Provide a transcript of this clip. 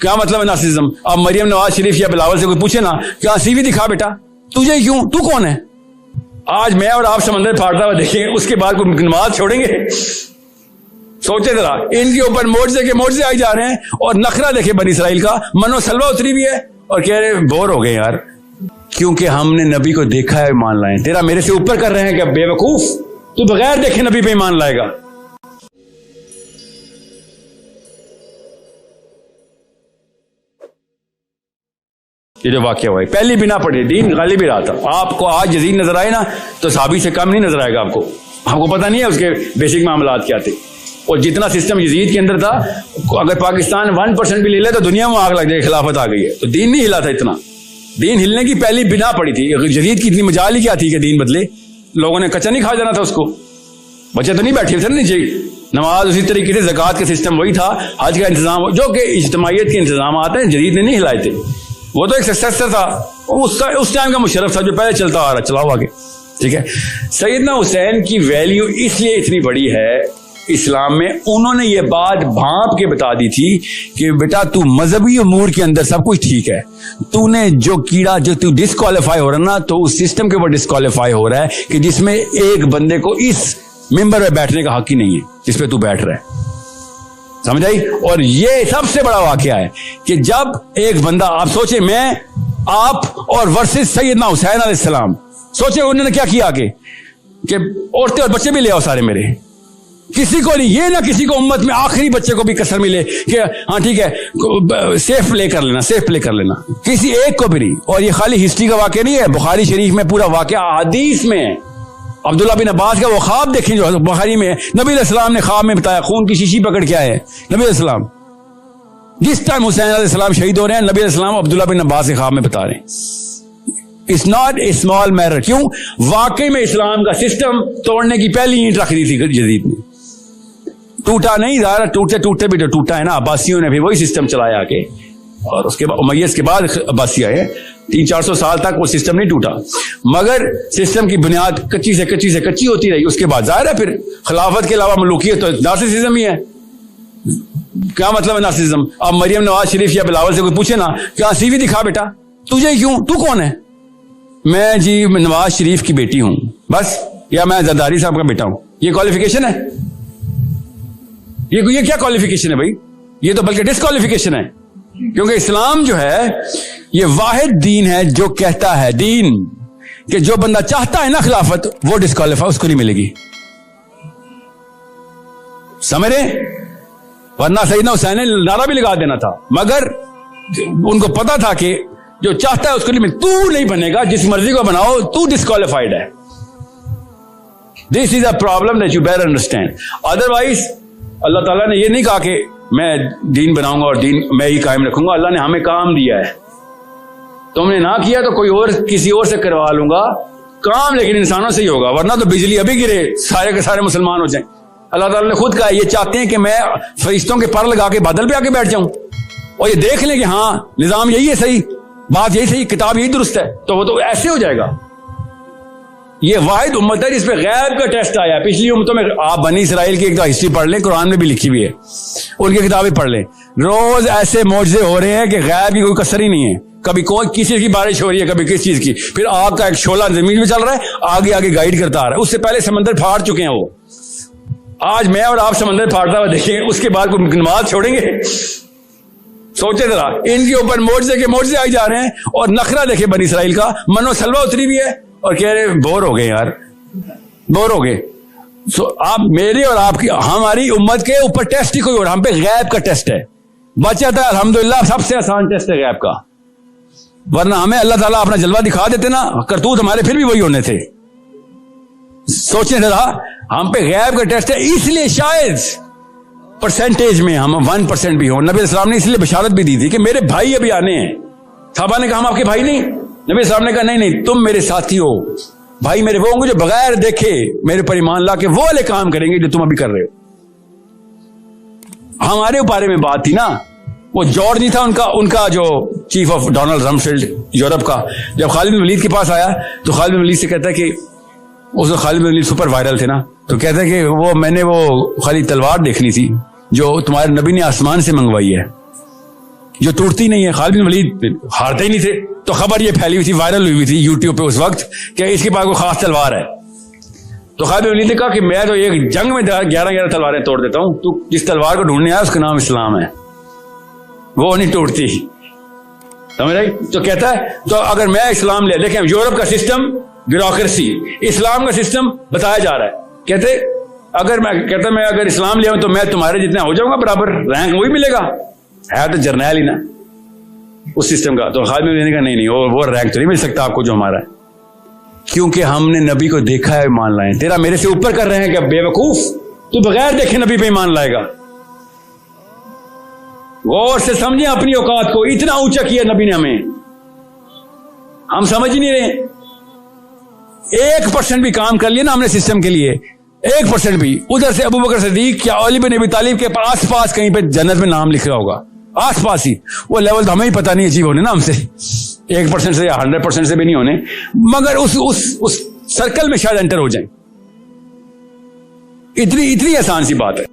क्या मतलब है नार्सिसिज्म? अब मरियम नवाज शरीफ या बिलावल से कोई पूछे ना, क्या सीवी दिखा बेटा, तुझे क्यों, तू कौन है? आज मैं और आप समंदर फाड़ता हुआ देखें, उसके बाद कोई नमाज छोड़ेंगे? सोचे जरा, इनके ऊपर मोर्चे के मोर्चे आई जा रहे हैं और नखरा देखे बनी इसराइल का, मनो सलवा उतरी भी है और कह रहे बोर हो गए यार, क्योंकि हमने नबी को देखा है ईमान लाए। तेरा मेरे से ऊपर कर रहे हैं क्या बेवकूफ? तू बगैर देखे नबी पे ईमान लाएगा? ये जो वाकया हुआ है, पहली बिना पढ़े दीन गालिब भी रहा था। आपको आज यजीद नजर आए ना तो साहबी से कम नहीं नजर आएगा आपको। आपको पता नहीं है उसके बेसिक मामलात क्या थे, और जितना सिस्टम यजीद के अंदर था, अगर पाकिस्तान 1% भी ले ले तो दुनिया में आग लग जाए, खिलाफत आ गई है। तो दीन नहीं हिला था इतना, दीन हिलने की पहली बिना पड़ी थी। यजीद की इतनी मजाल ही क्या थी कि दीन बदले? लोगों ने कच्चा नहीं खा जाना था उसको, बच्चे तो नहीं बैठे थे नहीं चाहिए। नमाज उसी तरीके से, ज़कात का सिस्टम वही था, हज का इंतजाम जो कि इज्तिमाइयत के इंतजाम आते हैं, जदीद ने नहीं हिलाए थे। वो तो एक सक्सेसर था, उस टाइम का मुशर्रफ था जो पहले चलता आ रहा, चलाओ आगे, ठीक है। सैयदना हुसैन की वैल्यू इसलिए इतनी बड़ी है इस्लाम में, उन्होंने ये बात भांप के बता दी थी कि बेटा तू मजहबी उमूर के अंदर सब कुछ ठीक है, तूने जो कीड़ा जो तू डिस्क्वालीफाई हो रहा ना, तो उस सिस्टम के ऊपर डिस्क्वालीफाई हो रहा है कि जिसमें एक बंदे को इस मेंबर में बैठने का हक ही नहीं है जिस पे तू बैठ रहा है, समझ आई? और ये सबसे बड़ा वाकया है कि जब एक बंदा, आप सोचे मैं आप और वर्सेस सैयदना हुसैन अलैहिस्सलाम, सोचे उन्होंने क्या किया आगे कि औरतें और बच्चे भी ले आओ सारे मेरे, किसी को नहीं, ये ना किसी को उम्मत में आखिरी बच्चे को भी कसर मिले कि हाँ ठीक है सेफ प्ले कर लेना, सेफ प्ले कर लेना, किसी एक को भी नहीं। और ये खाली हिस्ट्री का वाकया नहीं है, बुखारी शरीफ में पूरा वाकया हदीस में है। अब्दुल्ला बिन अब्बास का वो ख्वाब देखें जो बुखारी में है, नबी अलैहिस्सलाम ने ख्वाब में बताया, खून की शीशी पकड़ के आए हैं नबी अलैहिस्सलाम, जिस टाइम हुसैन अलैहिस्सलाम शहीद हो रहे हैं, नबी अलैहिस्सलाम अब्दुल्ला बिन अब्बास के ख्वाब में बता रहे हैं। It's not a small matter. क्यों? वाकई में इस्लाम का सिस्टम तोड़ने की पहली ईंट रख दी थी यजीद ने। टूटा नहीं, ज़ाहिर टूटते टूटते भी तो टूटा है ना, अब्बासियों ने भी वही सिस्टम चलाया आके, और उसके बाद उमय्यद के बाद अब्बासी आए, 300-400 साल तक वो सिस्टम नहीं टूटा, मगर सिस्टम की बुनियाद कच्ची से कच्ची होती रही। उसके बाद जाहिर है फिर खिलाफत के अलावा मलूकियत तो नार्सिसिज्म ही है। क्या मतलब है नार्सिसिज्म? अब मरियम नवाज शरीफ या बिलावल से कोई पूछे ना, क्या सीवी दिखा बेटा, तुझे क्यों, तू कौन है? मैं जी नवाज शरीफ की बेटी हूं बस, या मैं जरदारी साहब का बेटा हूं, ये क्वालिफिकेशन है? ये क्या क्वालिफिकेशन है भाई? ये तो बल्कि डिस्क्वालिफिकेशन है, क्योंकि इस्लाम जो है ये वाहिद दीन है जो कहता है दीन कि जो बंदा चाहता है ना खिलाफत, वो डिस्क्वालीफाई उसको नहीं मिलेगी, समझ रहे? वरना सैयदना हुसैन ने नारा भी लगा देना था, मगर उनको पता था कि जो चाहता है उसको नहीं मिले। तू नहीं बनेगा, जिस मर्जी को बनाओ, तू डिस्क्वालीफाइड है। This is a problem that you better understand. Otherwise Allah Taala ने ये नहीं कहा कि मैं दीन बनाऊंगा और दीन मैं ही कायम रखूंगा। अल्लाह ने हमें काम दिया है, तुमने ना किया तो कोई और किसी और से करवा लूंगा काम, लेकिन इंसानों से ही होगा, वरना तो बिजली अभी गिरे सारे के सारे मुसलमान हो जाएं। अल्लाह ताला ने खुद कहा, ये चाहते हैं कि मैं फरिश्तों के पर लगा के बादल पे आके बैठ जाऊं और ये देख लें कि हाँ निजाम यही है सही, बात यही सही, किताब यही दुरुस्त है, तो वो तो ऐसे हो जाएगा। ये वाहिद उम्मत है जिसपे गैब का टेस्ट आया। पिछली उम्मतों में आप बनी इसराइल की एक तो हिस्ट्री पढ़ लें, कुरान में भी लिखी हुई है, उनकी किताबें पढ़ लें, रोज ऐसे मौजज़े हो रहे हैं कि गैब की कोई कसर ही नहीं है। कभी कोई किसी की बारिश हो रही है, कभी किस चीज की, फिर आग का एक शोला जमीन में चल रहा है, आगे आगे गाइड करता आ रहा है। उससे पहले समंदर फाड़ चुके हैं वो। आज मैं और आप समंदर फाड़ता हुआ देखें, उसके बाद कोई नमाज छोड़ेंगे? सोचे जरा, इनके ऊपर मोर्चे के मोर्चे आई जा रहे हैं और नखरा देखे बनी इसराइल का, मनो सलवा उतरी भी है और कह रहे बोर हो गए यार, बोर हो गए। आप मेरे और आपकी हमारी उम्मत के ऊपर टेस्ट ही कोई और, हम पे गैब का टेस्ट है। बचा था अल्हम्दुलिल्लाह, सबसे आसान टेस्ट है गैब का, वरना हमें अल्लाह ताला अपना जलवा दिखा देते ना, करतूत हमारे फिर भी वही होने थे। सोचें जरा, हम पे गैब का टेस्ट है, इसलिए शायद परसेंटेज में हम 1% भी हो। नबी अलैहिस्सलाम ने इसलिए बशारत भी दी थी कि मेरे भाई अभी आने हैं। साहबा ने कहा हम आपके भाई नहीं? नबी अलैहिस्सलाम ने कहा नहीं नहीं, तुम मेरे साथी हो, भाई मेरे वो होंगे जो बगैर देखे मेरे पर ईमान ला के वो वाले काम करेंगे जो तुम अभी कर रहे हो। हमारे बारे में बात थी ना, वो जॉर्ज नहीं था उनका जो चीफ ऑफ डोनाल्ड रमसफील्ड यूरोप का, जब खालिद बिन वलीद के पास आया तो खालिद बिन वलीद से कहता है कि उस खालिद बिन वलीद सुपर वायरल थे ना, तो कहता है कि वो मैंने वो खाली तलवार देखनी थी जो तुम्हारे नबी ने आसमान से मंगवाई है, जो टूटती नहीं है। खालिद बिन वलीद हारते ही नहीं थे, तो खबर ये फैली हुई थी, वायरल हुई थी यूट्यूब पे उस वक्त कि इसके पास कोई खास तलवार है। तो खालिद बिन वलीद ने कहा कि मैं तो एक जंग में 11 तलवारें तोड़ देता हूं, तू जिस तलवार को ढूंढने आया उसका नाम इस्लाम है, वो नहीं टूटती। समझ रहे? तो कहता है तो अगर मैं इस्लाम ले, देखें यूरोप का सिस्टम ब्यूरोक्रेसी, इस्लाम का सिस्टम बताया जा रहा है। कहते मैं अगर इस्लाम ले आऊं तो मैं तुम्हारे जितना हो जाऊंगा बराबर, रैंक वही मिलेगा, है तो जर्नैल ही ना उस सिस्टम का। तो खालिद बिन वलीद ने कहा नहीं वो रैंक तो नहीं मिल सकता आपको जो हमारा है, क्योंकि हमने नबी को देखा है ईमान लाए। तेरा मेरे से ऊपर कर रहे हैं क्या बेवकूफ, तू बगैर देखे नबी पे ईमान लाएगा। गौर से समझे अपनी औकात को, इतना ऊंचा किया नबी ने हमें, हम समझ ही नहीं रहे। 1% भी काम कर लिया ना हमने सिस्टम के लिए, 1% भी, उधर से अबू बकर सिद्दीक या अली बिन अबी तालिब के आस पास कहीं पे जन्नत में नाम लिख रहा होगा, आस पास ही। वो लेवल तो हमें ही पता नहीं अचीव होने ना हमसे, 1% से या 100% से भी नहीं होने, मगर उस सर्कल में शायद एंटर हो जाए। इतनी आसान सी बात है।